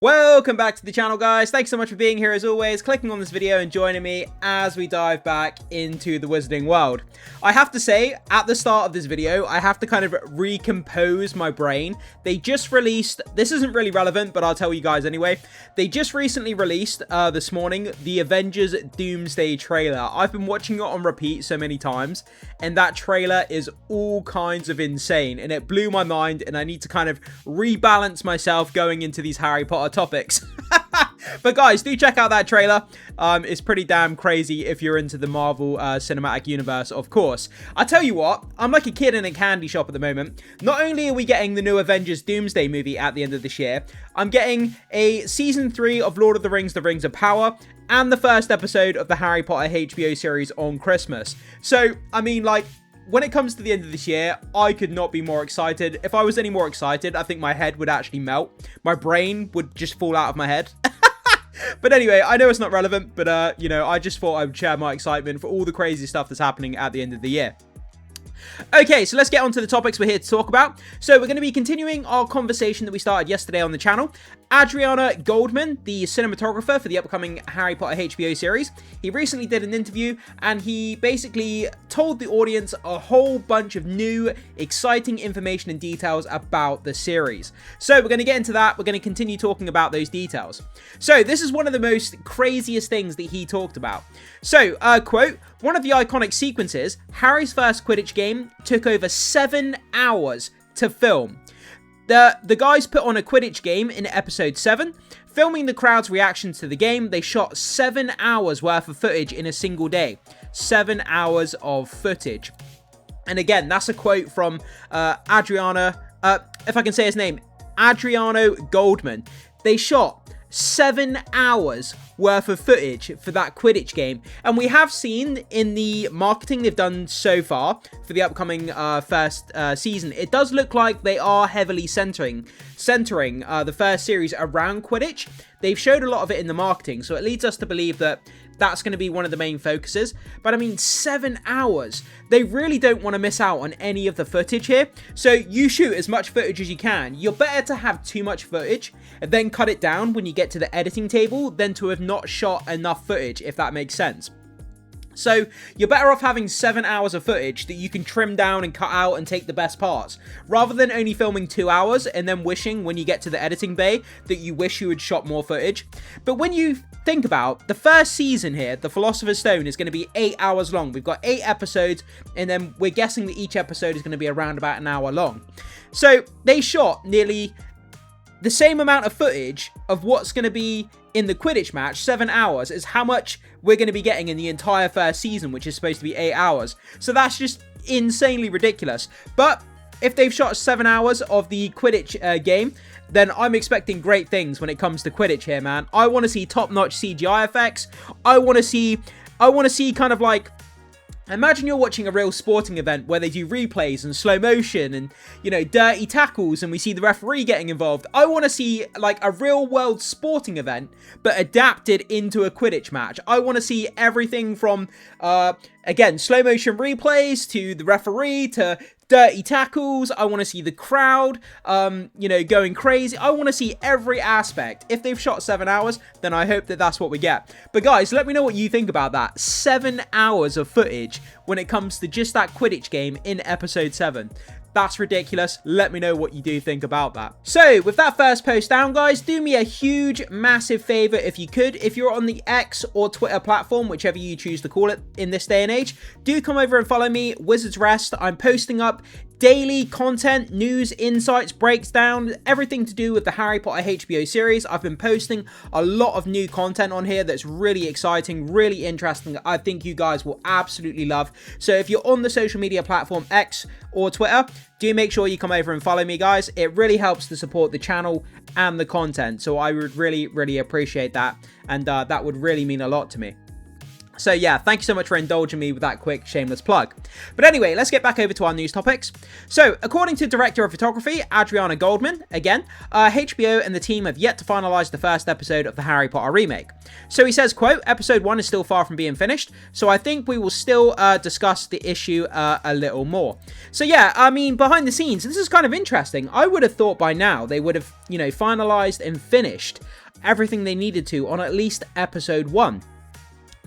Welcome back to the channel, guys. Thanks so much for being here as always, clicking on this video and joining me as we dive back into the Wizarding world. I have to say, at the start of this video, I have to kind of recompose my brain. They just released, this isn't really relevant, but I'll tell you guys anyway. They just recently released, this morning, the Avengers Doomsday trailer. I've been watching it on repeat so many times, and that trailer is all kinds of insane, and it blew my mind, and I need to kind of rebalance myself going into these Harry Potter topics. But guys, do check out that trailer. It's pretty damn crazy if you're into the Marvel cinematic universe, of course. I tell you what, I'm like a kid in a candy shop at the moment. Not only are we getting the new Avengers Doomsday movie at the end of this year, I'm getting a season 3 of Lord of the Rings of Power, and the first episode of the Harry Potter HBO series on Christmas. So, I mean, like, when it comes to the end of this year, I could not be more excited. If I was any more excited, I think my head would actually melt. My brain would just fall out of my head. But anyway, I know it's not relevant, but, you know, I just thought I would share my excitement for all the crazy stuff that's happening at the end of the year. Okay, so let's get on to the topics we're here to talk about. So we're going to be continuing our conversation that we started yesterday on the channel. Adriana Goldman, the cinematographer for the upcoming Harry Potter HBO series, he recently did an interview and he basically told the audience a whole bunch of new, exciting information and details about the series. So we're going to get into that. We're going to continue talking about those details. So this is one of the most craziest things that he talked about. So, quote, one of the iconic sequences, Harry's first Quidditch game, took over 7 hours to film. The guys put on a Quidditch game in episode 7. Filming the crowd's reactions to the game, they shot 7 hours worth of footage in a single day. 7 hours of footage. And again, that's a quote from Adriano, if I can say his name, Adriano Goldman. They shot 7 hours worth of footage for that Quidditch game, and we have seen in the marketing they've done so far for the upcoming first season, it does look like they are heavily centering the first series around Quidditch. They've showed a lot of it in the marketing, so it leads us to believe that that's going to be one of the main focuses. But I mean, 7 hours. They really don't want to miss out on any of the footage here. So you shoot as much footage as you can. You're better to have too much footage and then cut it down when you get to the editing table than to have not shot enough footage, if that makes sense. So you're better off having 7 hours of footage that you can trim down and cut out and take the best parts, rather than only filming 2 hours and then wishing when you get to the editing bay that you wish you had shot more footage. But when you think about the first season here, the Philosopher's Stone is going to be 8 hours long. We've got 8 episodes, and then we're guessing that each episode is going to be around about an hour long. So they shot nearly the same amount of footage of what's going to be in the Quidditch match. 7 hours is how much we're going to be getting in the entire first season, which is supposed to be 8 hours. So that's just insanely ridiculous. But if they've shot 7 hours of the Quidditch game, then I'm expecting great things when it comes to Quidditch here, man. I want to see top-notch CGI effects. I want to see kind of like, imagine you're watching a real sporting event where they do replays and slow motion and, you know, dirty tackles, and we see the referee getting involved. I want to see like a real world sporting event, but adapted into a Quidditch match. I want to see everything from, again, slow motion replays to the referee to dirty tackles. I want to see the crowd, you know, going crazy. I want to see every aspect. If they've shot 7 hours, then I hope that that's what we get. But guys, let me know what you think about that. 7 hours of footage when it comes to just that Quidditch game in episode 7. That's ridiculous. Let me know what you do think about that. So, with that first post down, guys, do me a huge, massive favor if you could. If you're on the X or Twitter platform, whichever you choose to call it in this day and age, do come over and follow me, Wizards Rest. I'm posting up daily content, news, insights, breakdown, everything to do with the Harry Potter HBO series. I've been posting a lot of new content on here that's really exciting, really interesting, I think you guys will absolutely love. So if you're on the social media platform X or Twitter, do make sure you come over and follow me, guys. It really helps to support the channel and the content, so I would really, really appreciate that, and that would really mean a lot to me. So yeah, thank you so much for indulging me with that quick shameless plug. But anyway, let's get back over to our news topics. So according to Director of Photography, Adriana Goldman, again, HBO and the team have yet to finalize the first episode of the Harry Potter remake. So he says, quote, episode 1 is still far from being finished, so I think we will still discuss the issue a little more. So yeah, I mean, behind the scenes, this is kind of interesting. I would have thought by now they would have, finalized and finished everything they needed to on at least episode 1.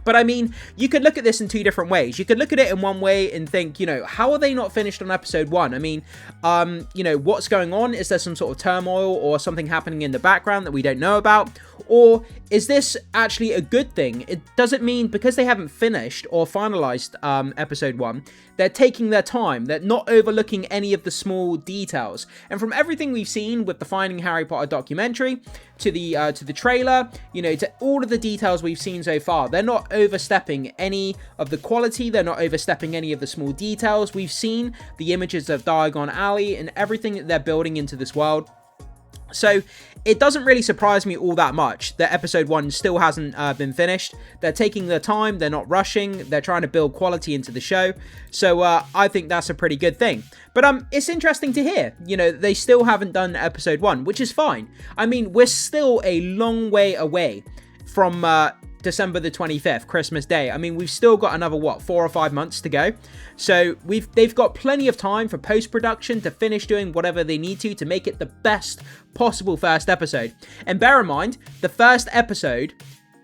But I mean, you could look at this in two different ways. You could look at it in one way and think, how are they not finished on episode 1? I mean, what's going on? Is there some sort of turmoil or something happening in the background that we don't know about? Or is this actually a good thing? It doesn't mean because they haven't finished or finalized episode 1, they're taking their time. They're not overlooking any of the small details. And from everything we've seen with the Finding Harry Potter documentary to the trailer, to all of the details we've seen so far, they're not overstepping any of the quality. They're not overstepping any of the small details. We've seen the images of Diagon Alley and everything that they're building into this world. So it doesn't really surprise me all that much that episode 1 still hasn't been finished. They're taking their time. They're not rushing. They're trying to build quality into the show. So I think that's a pretty good thing. But it's interesting to hear, they still haven't done episode 1, which is fine. I mean, we're still a long way away from December the 25th, Christmas Day. I mean, we've still got another, 4 or 5 months to go. So they've got plenty of time for post-production to finish doing whatever they need to make it the best possible first episode. And bear in mind, the first episode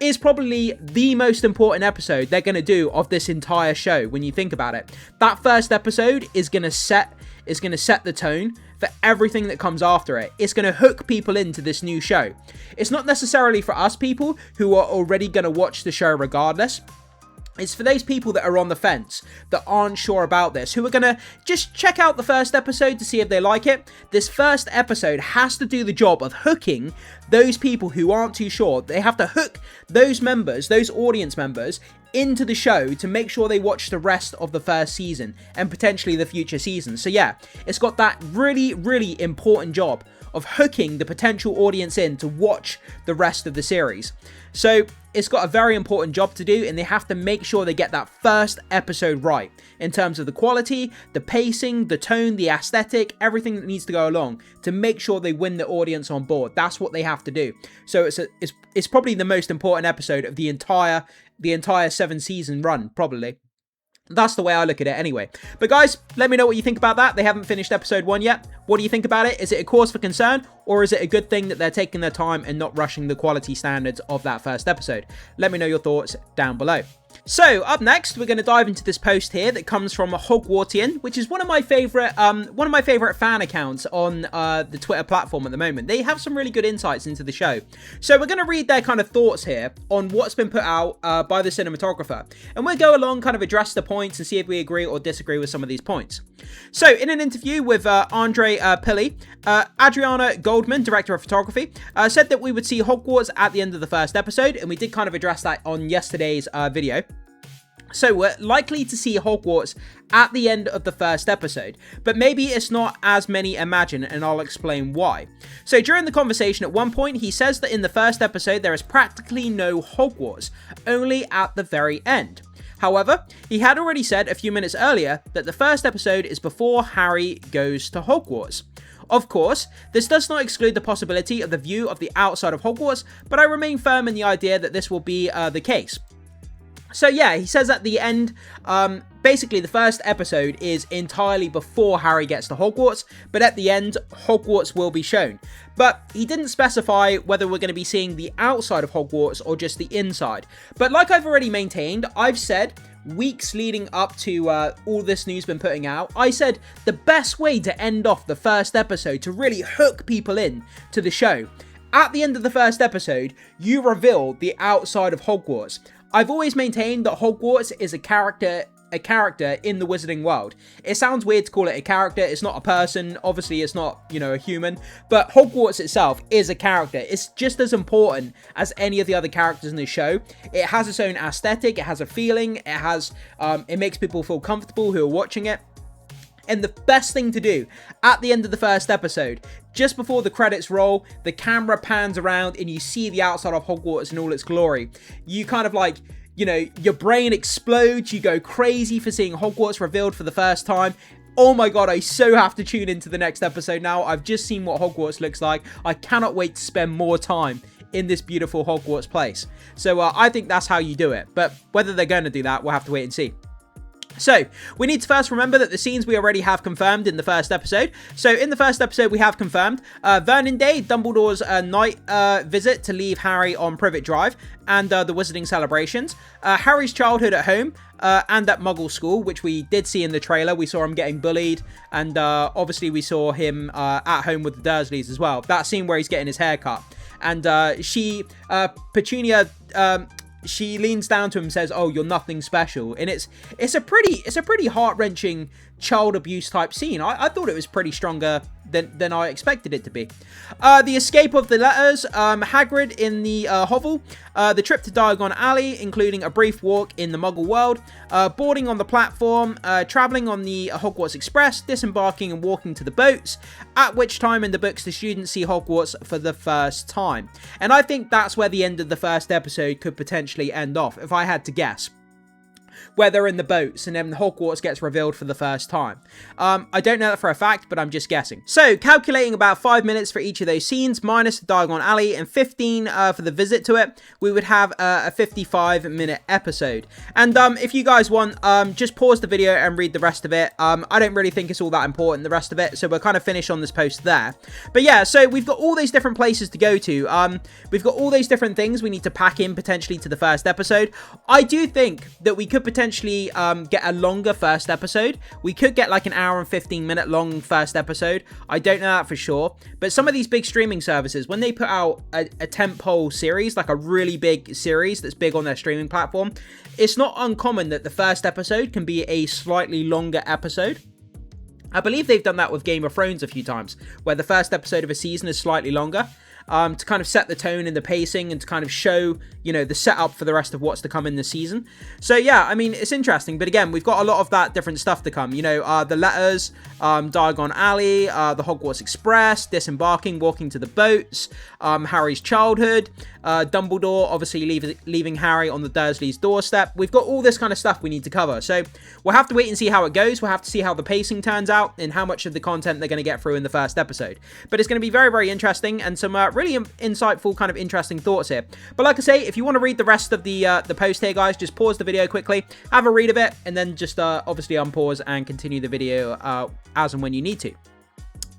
is probably the most important episode they're going to do of this entire show when you think about it. That first episode is going to set the tone for everything that comes after it. It's going to hook people into this new show. It's not necessarily for us people who are already going to watch the show regardless. It's for those people that are on the fence, that aren't sure about this, who are going to just check out the first episode to see if they like it. This first episode has to do the job of hooking those people who aren't too sure. They have to hook those members, those audience members, into the show to make sure they watch the rest of the first season and potentially the future seasons. So yeah, it's got that really, really important job of hooking the potential audience in to watch the rest of the series. So it's got a very important job to do, and they have to make sure they get that first episode right in terms of the quality, the pacing, the tone, the aesthetic, everything that needs to go along to make sure they win the audience on board. That's what they have to do. So it's probably the most important episode of the entire 7-season run, probably. That's the way I look at it anyway. But guys, let me know what you think about that. They haven't finished episode 1 yet. What do you think about it? Is it a cause for concern, or is it a good thing that they're taking their time and not rushing the quality standards of that first episode? Let me know your thoughts down below. So up next, we're going to dive into this post here that comes from Hogwartian, which is one of my favorite fan accounts on the Twitter platform at the moment. They have some really good insights into the show. So we're going to read their kind of thoughts here on what's been put out by the cinematographer, and we'll go along, kind of address the points and see if we agree or disagree with some of these points. So in an interview with Andre Pili, Adriana Goldman, director of photography, said that we would see Hogwarts at the end of the first episode, and we did kind of address that on yesterday's video. So we're likely to see Hogwarts at the end of the first episode, but maybe it's not as many imagine, and I'll explain why. So during the conversation at one point, he says that in the first episode there is practically no Hogwarts, only at the very end. However, he had already said a few minutes earlier that the first episode is before Harry goes to Hogwarts. Of course, this does not exclude the possibility of the view of the outside of Hogwarts, but I remain firm in the idea that this will be the case. So yeah, he says at the end, basically the first episode is entirely before Harry gets to Hogwarts, but at the end, Hogwarts will be shown. But he didn't specify whether we're going to be seeing the outside of Hogwarts or just the inside. But like I've already maintained, I've said weeks leading up to all this news been putting out, I said the best way to end off the first episode to really hook people in to the show. At the end of the first episode, you reveal the outside of Hogwarts. I've always maintained that Hogwarts is a character in the wizarding world. It sounds weird to call it a character. It's not a person. Obviously, it's not, a human. But Hogwarts itself is a character. It's just as important as any of the other characters in the show. It has its own aesthetic. It has a feeling. It makes people feel comfortable who are watching it. And the best thing to do at the end of the first episode, just before the credits roll, the camera pans around and you see the outside of Hogwarts in all its glory. You kind of you know, your brain explodes, you go crazy for seeing Hogwarts revealed for the first time. Oh my god, I so have to tune into the next episode now. I've just seen what Hogwarts looks like. I cannot wait to spend more time in this beautiful Hogwarts place. So I think that's how you do it. But whether they're going to do that, we'll have to wait and see. So, we need to first remember that the scenes we already have confirmed in the first episode. So, in the first episode, we have confirmed Vernon Day, Dumbledore's night visit to leave Harry on Privet Drive, and the Wizarding celebrations. Harry's childhood at home, and at Muggle School, which we did see in the trailer. We saw him getting bullied, and obviously we saw him at home with the Dursleys as well. That scene where he's getting his hair cut. And Petunia... she leans down to him and says, "Oh, you're nothing special," and it's a pretty heart-wrenching child abuse type scene. I thought it was pretty stronger than I expected it to be. The escape of the letters, Hagrid in the hovel, the trip to Diagon Alley, including a brief walk in the Muggle world, boarding on the platform, traveling on the Hogwarts Express, disembarking and walking to the boats, at which time in the books the students see Hogwarts for the first time. And I think that's where the end of the first episode could potentially end off, if I had to guess. Where they're in the boats and then Hogwarts gets revealed for the first time. I don't know that for a fact, but I'm just guessing. So, calculating about 5 minutes for each of those scenes, minus the Diagon Alley, and 15 for the visit to it, we would have a 55-minute episode. And if you guys want, just pause the video and read the rest of it. I don't really think it's all that important, the rest of it, so we'll kind of finish on this post there. But yeah, so we've got all these different places to go to. We've got all those different things we need to pack in potentially to the first episode. I do think that we could potentially get a longer first episode. We could get like an hour and 15-minute long first episode. I don't know that for sure, but some of these big streaming services, when they put out a tentpole series, like a really big series that's big on their streaming platform, it's not uncommon that the first episode can be a slightly longer episode. I believe they've done that with Game of Thrones a few times, where the first episode of a season is slightly longer. To kind of set the tone and the pacing and to kind of show, you know, the setup for the rest of what's to come in the season. So yeah, I mean, it's interesting, but again, we've got a lot of that different stuff to come, you know, the letters, Diagon Alley, the Hogwarts Express, disembarking, walking to the boats, Harry's childhood, Dumbledore obviously leaving Harry on the Dursleys' doorstep. We've got all this kind of stuff we need to cover, so we'll have to wait and see how it goes. We'll have to see how the pacing turns out and how much of the content they're going to get through in the first episode. But it's going to be very, very interesting and some really insightful, kind of interesting thoughts here. But like I say, if you want to read the rest of the post here, guys, just pause the video quickly, have a read of it, and then just obviously unpause and continue the video as and when you need to.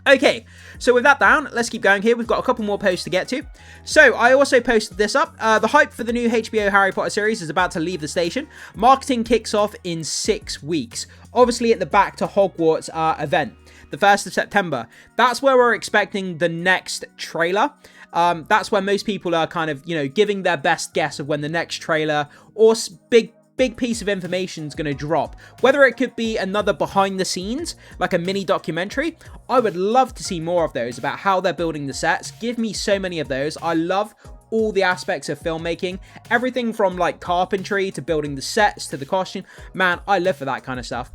Okay, so with that down, let's keep going here. We've got a couple more posts to get to. So, I also posted this up. The hype for the new HBO Harry Potter series is about to leave the station. Marketing kicks off in 6 weeks. Obviously at the Back to Hogwarts event, the 1st of September. That's where we're expecting the next trailer. That's where most people are kind of, you know, giving their best guess of when the next trailer or big piece of information is going to drop. Whether it could be another behind the scenes, like a mini documentary. I would love to see more of those about how they're building the sets. Give me so many of those. I love all the aspects of filmmaking, everything from like carpentry to building the sets to the costume. Man, I live for that kind of stuff.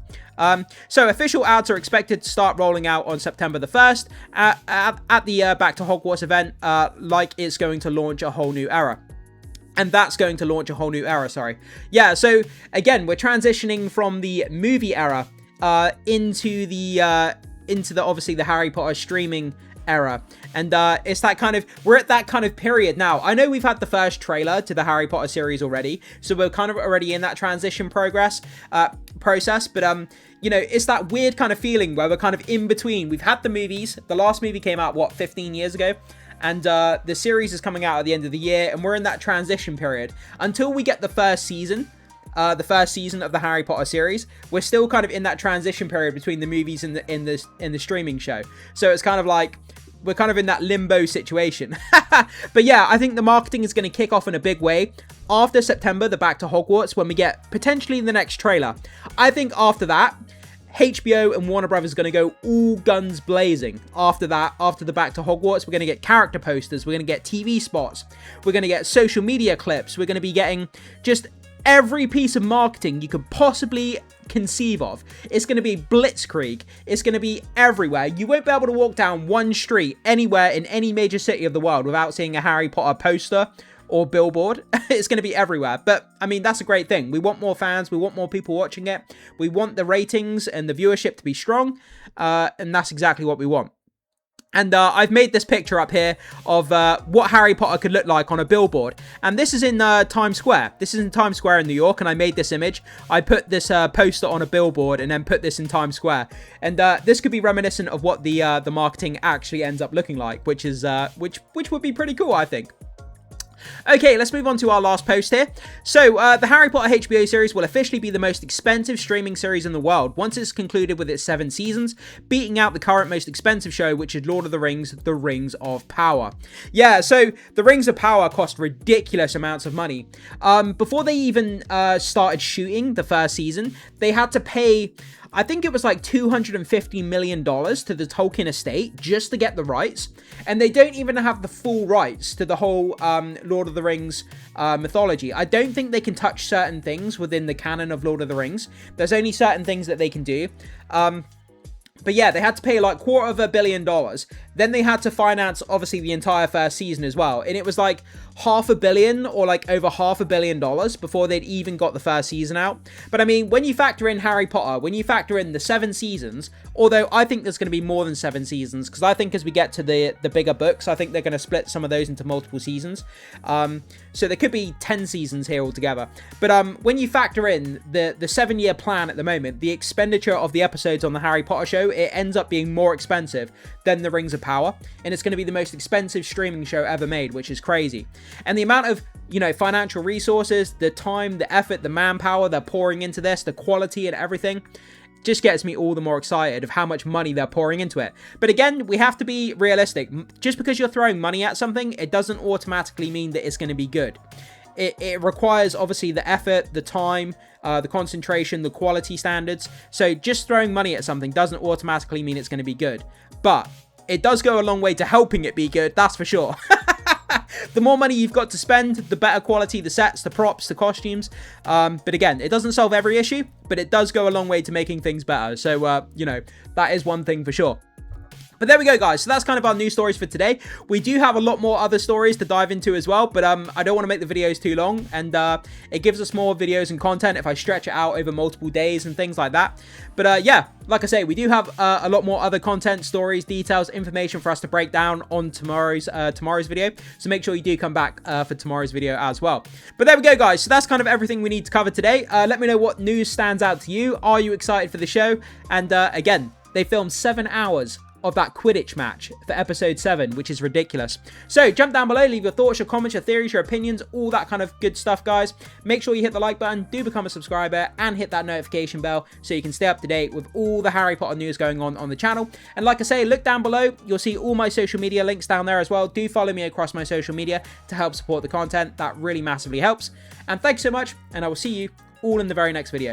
So official ads are expected to start rolling out on September the 1st at the Back to Hogwarts event, like it's going to launch a whole new era. And that's going to launch a whole new era, sorry. Yeah, so again, we're transitioning from the movie era into the obviously the Harry Potter streaming era. And it's that kind of, we're at that kind of period now. I know we've had the first trailer to the Harry Potter series already, so we're kind of already in that transition process, but you know, it's that weird kind of feeling where we're kind of in between. We've had the movies. The last movie came out, what, 15 years ago? And the series is coming out at the end of the year, and we're in that transition period. Until we get the first season of the Harry Potter series, we're still kind of in that transition period between the movies and the streaming show. So it's kind of like, we're kind of in that limbo situation. But yeah, I think the marketing is going to kick off in a big way after September, the Back to Hogwarts, when we get potentially the next trailer. I think after that, HBO and Warner Brothers are going to go all guns blazing. After that, after the Back to Hogwarts, we're going to get character posters, we're going to get TV spots, we're going to get social media clips, we're going to be getting just every piece of marketing you could possibly conceive of. It's going to be blitzkrieg. It's going to be everywhere. You won't be able to walk down one street anywhere in any major city of the world without seeing a Harry Potter poster or billboard. It's going to be everywhere. But I mean, that's a great thing. We want more fans. We want more people watching it. We want the ratings and the viewership to be strong. And that's exactly what we want. And I've made this picture up here of what Harry Potter could look like on a billboard. And this is in Times Square. This is in Times Square in New York, and I made this image. I put this poster on a billboard and then put this in Times Square. And this could be reminiscent of what the marketing actually ends up looking like, which is which would be pretty cool, I think. Okay, let's move on to our last post here. So, the Harry Potter HBO series will officially be the most expensive streaming series in the world once it's concluded with its 7 seasons, beating out the current most expensive show, which is Lord of the Rings, The Rings of Power. Yeah, so The Rings of Power cost ridiculous amounts of money. Before they even started shooting the first season, they had to pay, I think it was like $250 million to the Tolkien estate just to get the rights. And they don't even have the full rights to the whole Lord of the Rings mythology. I don't think they can touch certain things within the canon of Lord of the Rings. There's only certain things that they can do. But yeah, they had to pay like $250 million. Then they had to finance, obviously, the entire first season as well. And it was like $500 million or like over $500 million before they'd even got the first season out. But I mean, when you factor in Harry Potter, when you factor in the 7 seasons, although I think there's going to be more than 7 seasons, because I think as we get to the bigger books, I think they're going to split some of those into multiple seasons. So there could be 10 seasons here altogether. But when you factor in the 7-year plan at the moment, the expenditure of the episodes on the Harry Potter show, it ends up being more expensive than the Rings of Power, and it's going to be the most expensive streaming show ever made, which is crazy. And the amount of, financial resources, the time, the effort, the manpower they're pouring into this, the quality and everything, just gets me all the more excited of how much money they're pouring into it. But again, we have to be realistic. Just because you're throwing money at something, it doesn't automatically mean that it's going to be good. It requires, obviously, the effort, the time, the concentration, the quality standards. So just throwing money at something doesn't automatically mean it's going to be good. But it does go a long way to helping it be good, that's for sure. The more money you've got to spend, the better quality the sets, the props, the costumes. But again, it doesn't solve every issue, but it does go a long way to making things better. So, that is one thing for sure. But there we go, guys. So that's kind of our news stories for today. We do have a lot more other stories to dive into as well, but I don't want to make the videos too long, and it gives us more videos and content if I stretch it out over multiple days and things like that. But yeah, like I say, we do have a lot more other content, stories, details, information for us to break down on tomorrow's video. So make sure you do come back for tomorrow's video as well. But there we go, guys. So that's kind of everything we need to cover today. Let me know what news stands out to you. Are you excited for the show? And again, they filmed 7 hours of that Quidditch match for episode 7, which is ridiculous. So jump down below, leave your thoughts, your comments, your theories, your opinions, all that kind of good stuff, guys. Make sure you hit the like button, do become a subscriber, and hit that notification bell so you can stay up to date with all the Harry Potter news going on the channel. And like I say, look down below, you'll see all my social media links down there as well. Do follow me across my social media to help support the content. That really massively helps. And thanks so much, and I will see you all in the very next video.